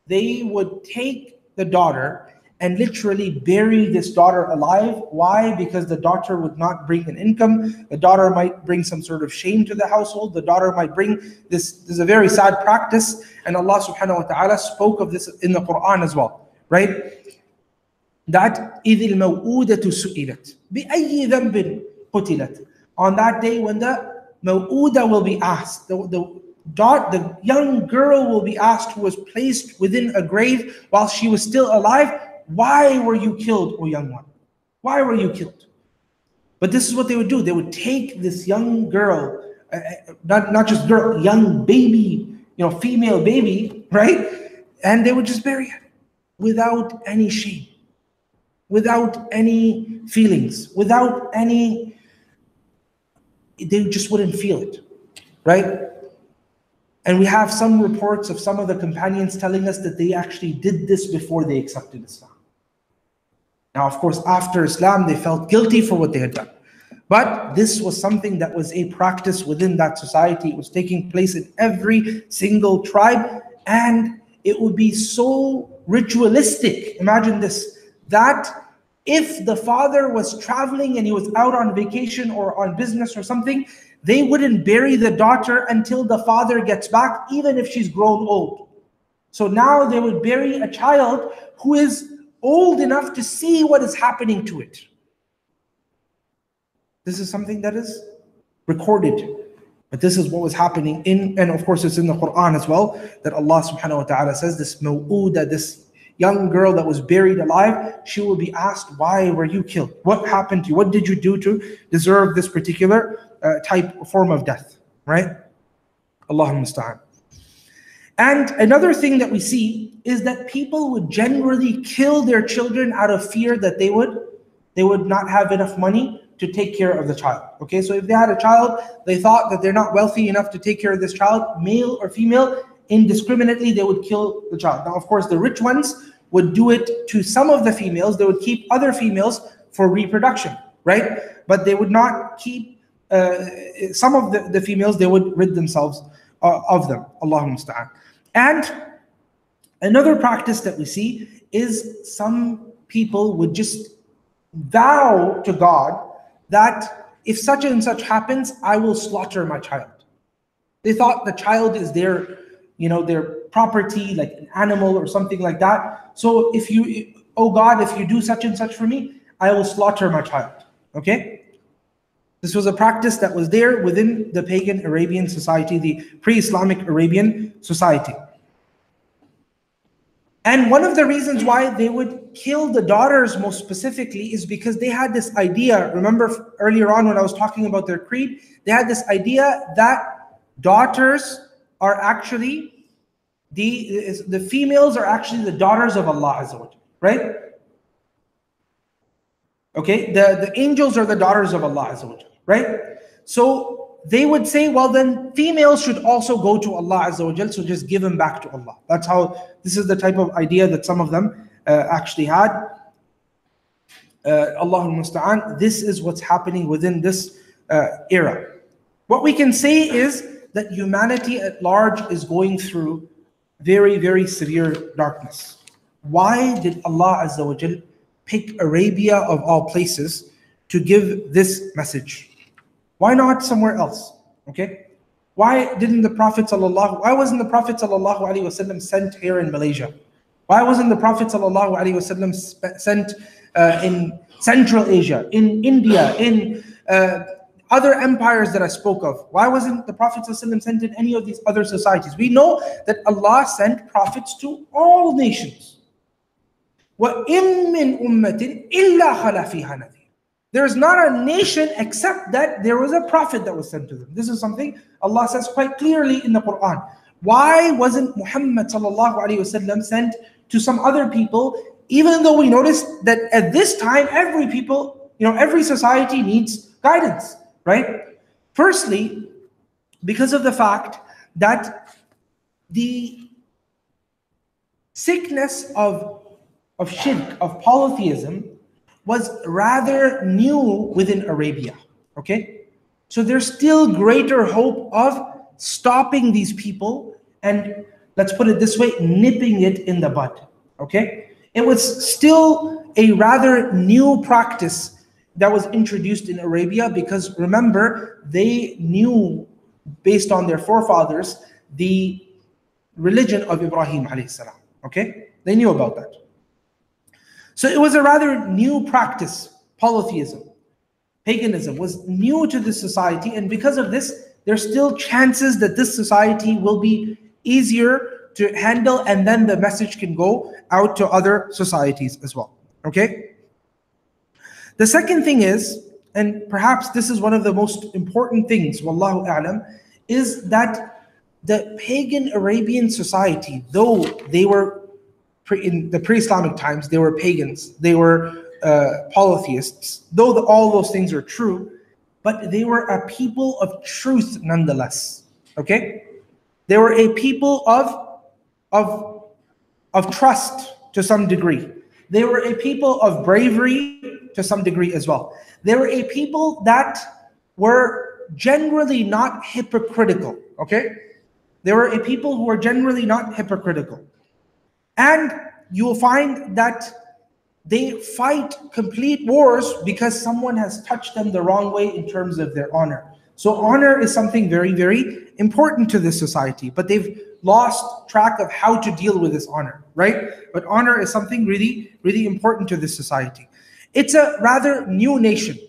They would take the daughter and literally bury this daughter alive. Why? Because the daughter would not bring an income. The daughter might bring some sort of shame to the household. The daughter might bring this is a very sad practice. And Allah subhanahu wa ta'ala spoke of this in the Quran as well, right? That إِذِ الْمَوْءُودَةُ سُئِلَتْ بِأَيِّ ذَنْبٍ قُتِلَتْ. On that day when the maw'uda will be asked, the young girl will be asked, who was placed within a grave while she was still alive, why were you killed, O young one? Why were you killed? But this is what they would do. They would take this young girl, not just girl, young baby, female baby, right? And they would just bury her without any shame, without any feelings, they just wouldn't feel it, right? And we have some reports of some of the companions telling us that they actually did this before they accepted Islam. Now, of course, after Islam, they felt guilty for what they had done. But this was something that was a practice within that society. It was taking place in every single tribe, and it would be so ritualistic. Imagine this, that if the father was traveling and he was out on vacation or on business or something, they wouldn't bury the daughter until the father gets back, even if she's grown old. So now they would bury a child who is old enough to see what is happening to it. This is something that is recorded. But this is what was happening and of course it's in the Quran as well, that Allah subhanahu wa ta'ala says this maw'uda, this young girl that was buried alive, she will be asked, why were you killed? What happened to you? What did you do to deserve this particular form of death, right? Allahumma musta'an. And another thing that we see is that people would generally kill their children out of fear that they would not have enough money to take care of the child. Okay, so if they had a child, they thought that they're not wealthy enough to take care of this child, male or female, indiscriminately they would kill the child. Now, of course, the rich ones would do it to some of the females. They would keep other females for reproduction, right? But they would not keep some of the females. They would rid themselves of them. Allahumma musta'an. And another practice that we see is some people would just vow to God that if such and such happens, I will slaughter my child. They thought the child is their property, like an animal or something like that. So if you, oh God, if you do such and such for me, I will slaughter my child. Okay? This was a practice that was there within the pagan Arabian society, the pre-Islamic Arabian society. And one of the reasons why they would kill the daughters most specifically is because they had this idea. Remember earlier on when I was talking about their creed, they had this idea that daughters are actually, the females are actually the daughters of Allah Azza wa Jalla, right? Okay, the angels are the daughters of Allah Azza wa Jalla, right? So they would say, well then females should also go to Allah Azza wa Jal, so just give them back to Allah. That's how, this is the type of idea that some of them actually had. Allahumma musta'an. This is what's happening within this era. What we can say is that humanity at large is going through very, very severe darkness. Why did Allah Azza wa Jal pick Arabia of all places to give this message? Why not somewhere else? Okay? Why wasn't the Prophet ﷺ sent here in Malaysia? Why wasn't the Prophet ﷺ sent in Central Asia, in India, in other empires that I spoke of? Why wasn't the Prophet ﷺ sent in any of these other societies? We know that Allah sent prophets to all nations. وَإِن مِّنْ أُمَّةٍ إِلَّا خَلَا فِيهَا نَذِيرٌ. There is not a nation except that there was a prophet that was sent to them. This is something Allah says quite clearly in the Quran. Why wasn't Muhammad ﷺ sent to some other people, even though we noticed that at this time every people, every society needs guidance, right? Firstly, because of the fact that the sickness of shirk, of polytheism, was rather new within Arabia, okay? So there's still greater hope of stopping these people and, let's put it this way, nipping it in the bud, okay? It was still a rather new practice that was introduced in Arabia because, remember, they knew, based on their forefathers, the religion of Ibrahim alayhi salam, okay? They knew about that. So it was a rather new practice. Polytheism, paganism was new to this society, and because of this, there's still chances that this society will be easier to handle, and then the message can go out to other societies as well. Okay? The second thing is, and perhaps this is one of the most important things, wallahu a'lam, is that the pagan Arabian society, though they were in the pre-Islamic times, they were pagans, they were polytheists, though all those things are true, but they were a people of truth nonetheless, okay? They were a people of trust to some degree. They were a people of bravery to some degree as well. They were a people that were generally not hypocritical, okay? They were a people who were generally not hypocritical. And you will find that they fight complete wars because someone has touched them the wrong way in terms of their honor. So honor is something very, very important to this society, but they've lost track of how to deal with this honor, right? But honor is something really, really important to this society. It's a rather new nation,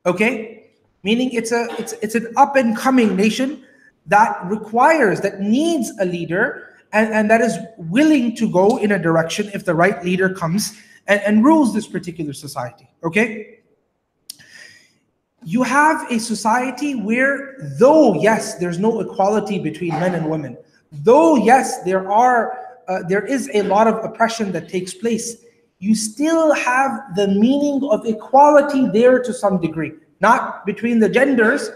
okay? Meaning it's an up and coming nation that needs a leader, and that is willing to go in a direction if the right leader comes and rules this particular society, okay? You have a society where, though, yes, there's no equality between men and women, though, yes, there is a lot of oppression that takes place, you still have the meaning of equality there to some degree. Not between the genders,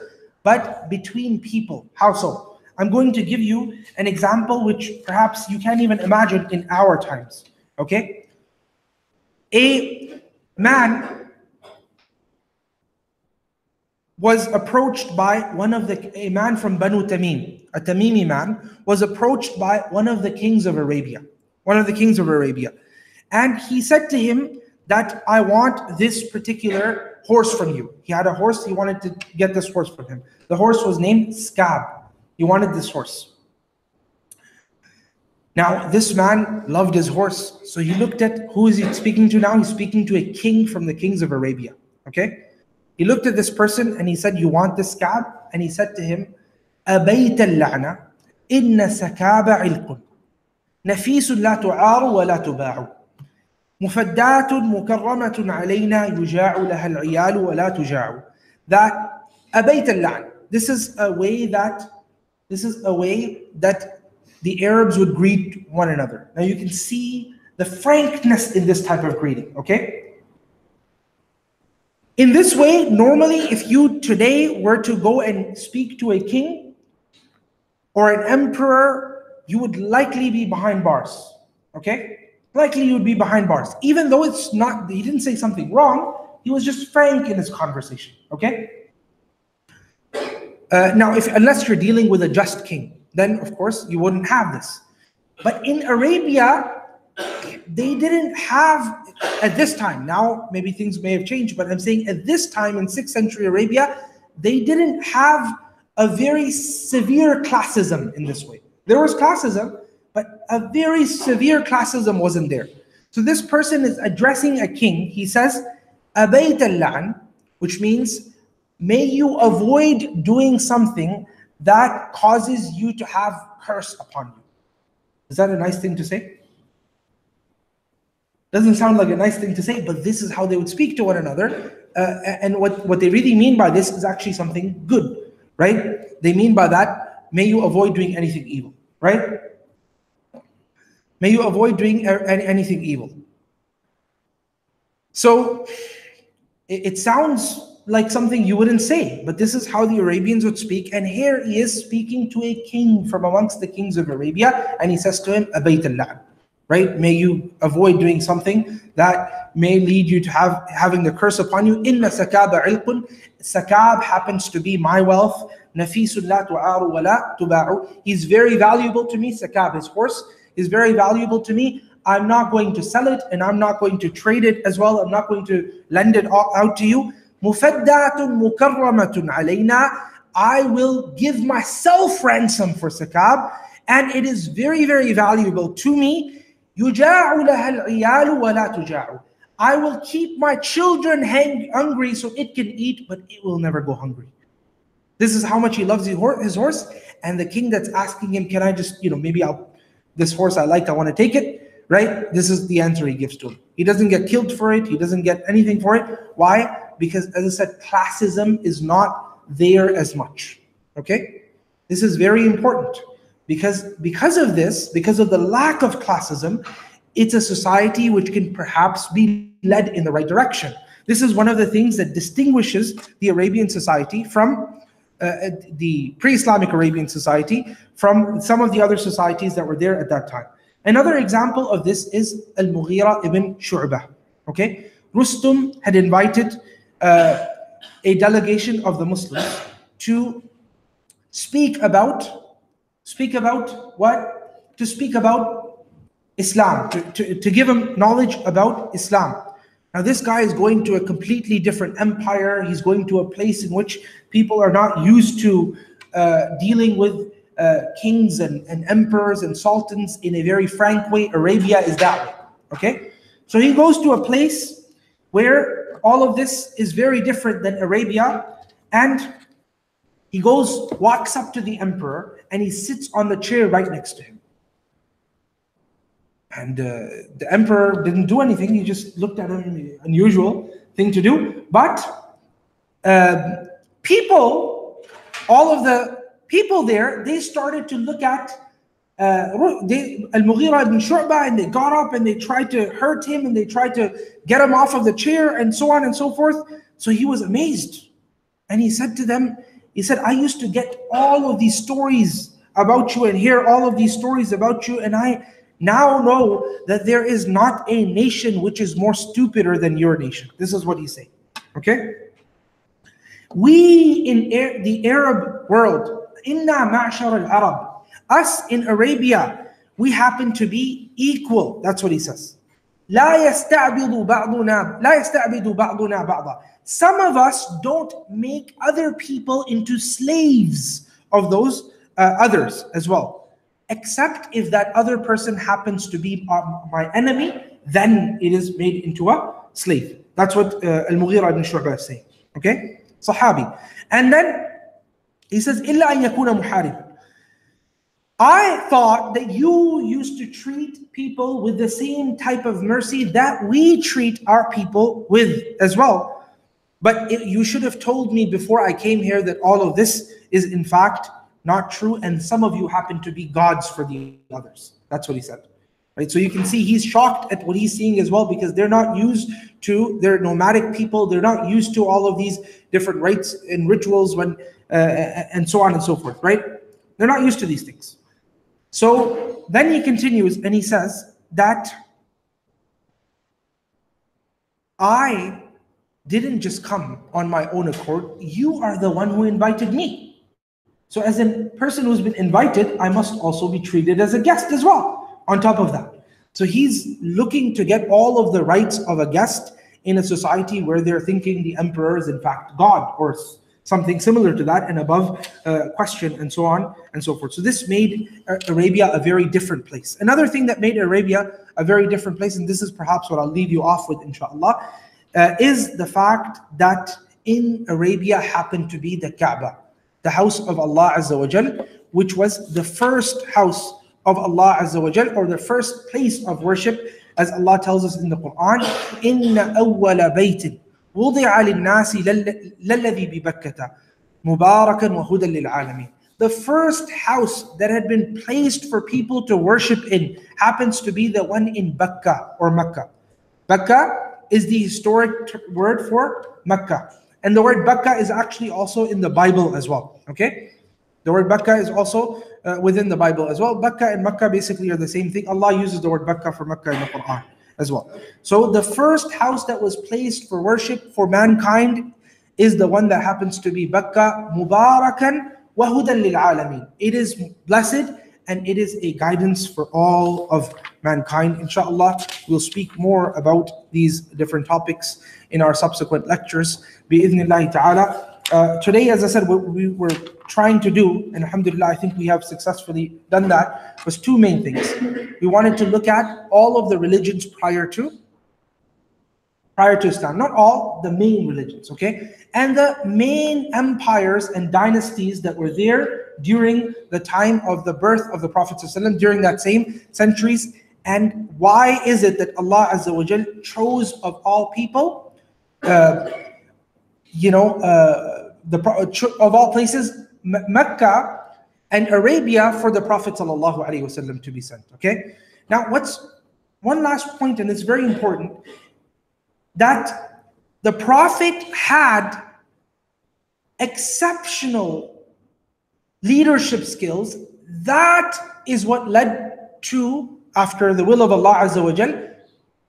but between people. How so? I'm going to give you an example which perhaps you can't even imagine in our times, okay? A man was approached by a man from Banu Tamim, a Tamimi man, was approached by one of the kings of Arabia, and he said to him that, I want this particular horse from you. He had a horse, he wanted to get this horse from him. The horse was named Scab. He wanted this horse. Now, this man loved his horse, so he looked at, who is he speaking to now? He's speaking to a king from the kings of Arabia, okay? He looked at this person and he said, you want this Scab? And he said to him, أَبَيْتَ اللَّعْنَةِ إِنَّ سَكَابَ عِلْقٌ نَفِيسٌ لَا تُعَارُ وَلَا تُبَاعُ مُفَدَّاتٌ مُكَرَّمَةٌ عَلَيْنَا يُجَاعُ لَهَا الْعِيَالُ وَلَا تُجَاعُ. That أَبَيْتَ اللَّعْنَ, this is a way that the Arabs would greet one another. Now you can see the frankness in this type of greeting, okay? In this way, normally if you today were to go and speak to a king or an emperor, you would likely be behind bars, okay? Likely you would be behind bars. Even though he didn't say something wrong, he was just frank in his conversation, okay? Now, unless you're dealing with a just king, then of course you wouldn't have this. But in Arabia, they didn't have, at this time, now maybe things may have changed, but I'm saying at this time in 6th century Arabia, they didn't have a very severe classism in this way. There was classism, but a very severe classism wasn't there. So this person is addressing a king. He says, Abayt al-la'n, which means, may you avoid doing something that causes you to have curse upon you. Is that a nice thing to say? Doesn't sound like a nice thing to say, but this is how they would speak to one another. And what they really mean by this is actually something good, right? They mean by that, may you avoid doing anything evil, right? May you avoid doing anything evil. So it sounds like something you wouldn't say, but this is how the Arabians would speak. And here he is speaking to a king from amongst the kings of Arabia, and he says to him, Abayt al-la'n, right? May you avoid doing something that may lead you to having the curse upon you. Inna sakaba ilqun. Sakab happens to be my wealth. Nafisun la tu'aru wa la tuba'u. He's very valuable to me. Sakab, his horse, is very valuable to me. I'm not going to sell it, and I'm not going to trade it as well. I'm not going to lend it out to you. Mufaddatun mukarramatun alayna. I will give myself ransom for Sakab, and it is very, very valuable to me. Yuja'u laha al-iyalu wa la tuja'u. I will keep my children hungry so it can eat, but it will never go hungry. This is how much he loves his horse. And the king that's asking him, can I just, maybe this horse I like, I want to take it, right? This is the answer he gives to him. He doesn't get killed for it. He doesn't get anything for it. Why? Because, as I said, classism is not there as much, okay? This is very important. Because of this, because of the lack of classism, it's a society which can perhaps be led in the right direction. This is one of the things that distinguishes the Arabian society from the pre-Islamic Arabian society from some of the other societies that were there at that time. Another example of this is Al-Mughira ibn Shu'bah. Okay, Rustum had invited a delegation of the Muslims to speak about what? To speak about Islam, to give him knowledge about Islam. Now this guy is going to a completely different empire. He's going to a place in which people are not used to dealing with kings and emperors and sultans in a very frank way. Arabia is that way, okay? So he goes to a place where all of this is very different than Arabia, and he walks up to the emperor, and he sits on the chair right next to him. And the emperor didn't do anything. He just looked at him, unusual thing to do. But all of the people there, they started to look at Al-Mughira ibn Shu'bah, and they got up and they tried to hurt him, and they tried to get him off of the chair, and so on and so forth. So he was amazed. And he said to them, I used to get all of these stories about you and hear all of these stories about you, and I now know that there is not a nation which is more stupider than your nation. This is what he's saying. Okay? We in the Arab world, inna ma'shar al-Arab, us in Arabia, we happen to be equal. That's what he says. لا يستعبد بعضنا بعضا. Some of us don't make other people into slaves of those others as well. Except if that other person happens to be my enemy, then it is made into a slave. That's what Al-Mughira ibn Shu'bah is saying. Okay? Sahabi. And then he says, إِلَّا أَن يَكُونَ مُحَارِبًا. I thought that you used to treat people with the same type of mercy that we treat our people with as well. But you should have told me before I came here that all of this is in fact not true, and some of you happen to be gods for the others. That's what he said. Right? So you can see he's shocked at what he's seeing as well, because they're not used to, they're nomadic people, they're not used to all of these different rites and rituals and so on and so forth, right? They're not used to these things. So then he continues and he says that I didn't just come on my own accord. You are the one who invited me. So as a person who's been invited, I must also be treated as a guest as well, on top of that. So he's looking to get all of the rights of a guest in a society where they're thinking the emperor is in fact God, or something similar to that, and above question, and so on and so forth. So this made Arabia a very different place. Another thing that made Arabia a very different place, and this is perhaps what I'll leave you off with, inshallah, is the fact that in Arabia happened to be the Kaaba, the house of Allah Azza wa Jal, which was the first house of Allah Azza wa Jal, or the first place of worship, as Allah tells us in the Quran, إِنَّ أَوَّلَ بَيْتٍ وُضِعَ لِلنَّاسِ لَلَّذِي بِبَكَّةَ مُبَارَكًا وَهُدًى لِلْعَالَمِينَ. The first house that had been placed for people to worship in happens to be the one in Bakka, or Mecca. Bakka is the historic word for Mecca. And the word Bakka is actually also in the Bible as well. Okay? The word Bakka is also within the Bible as well. Bakka and Mecca basically are the same thing. Allah uses the word Bakka for Mecca in the Quran as well. So the first house that was placed for worship for mankind is the one that happens to be Bakka, Mubarakan wa hudan lil alamin. It is blessed and it is a guidance for all of mankind. Inshallah, we'll speak more about these different topics in our subsequent lectures. Bi-idhnillahi ta'ala. Today, as I said, what we were trying to do, and alhamdulillah, I think we have successfully done that, was two main things. We wanted to look at all of the religions prior to Islam. Not all, the main religions, okay? And the main empires and dynasties that were there during the time of the birth of the Prophet ﷺ, during that same centuries. And why is it that Allah Azza wa Jal chose of all people, of all places, Mecca and Arabia for the Prophet ﷺ to be sent, okay? Now, what's one last point, and it's very important, that the Prophet had exceptional leadership skills. That is what led to, after the will of Allah Azza wa Jal,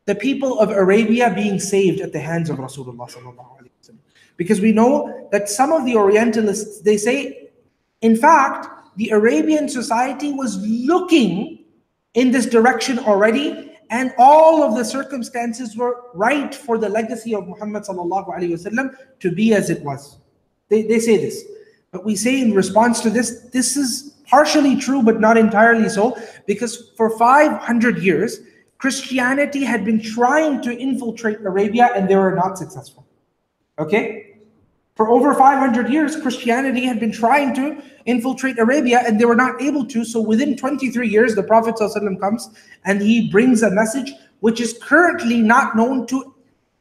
the people of Arabia being saved at the hands of Rasulullah sallallahu alaihi wasallam. Because we know that some of the Orientalists, they say, in fact, the Arabian society was looking in this direction already, and all of the circumstances were right for the legacy of Muhammad sallallahu alaihi wasallam to be as it was. They say this. But we say in response to this, this is partially true, but not entirely so, because for 500 years, Christianity had been trying to infiltrate Arabia and they were not successful. Okay? For over 500 years, Christianity had been trying to infiltrate Arabia and they were not able to. So within 23 years, the Prophet ﷺ comes and he brings a message which is currently not known to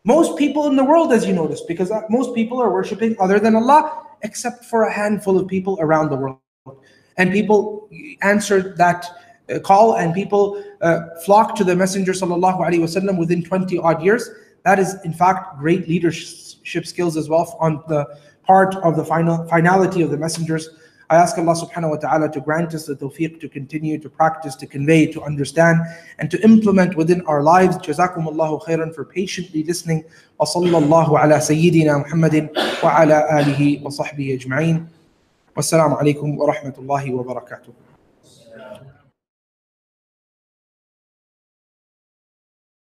most people in the world, as you notice, because most people are worshipping other than Allah, except for a handful of people around the world. And people answered that call, and people flocked to the Messenger ﷺ within 20 odd years. That is, in fact, great leadership skills as well on the part of the finality of the messengers. I ask Allah subhanahu wa ta'ala to grant us the tawfiq to continue to practice, to convey, to understand, and to implement within our lives. Jazakumullahu khairan for patiently listening. Wa sallallahu ala sayyidina Muhammadin wa ala alihi wa sahbihi ajma'in. Wassalamu alaikum wa rahmatullahi wa barakatuh.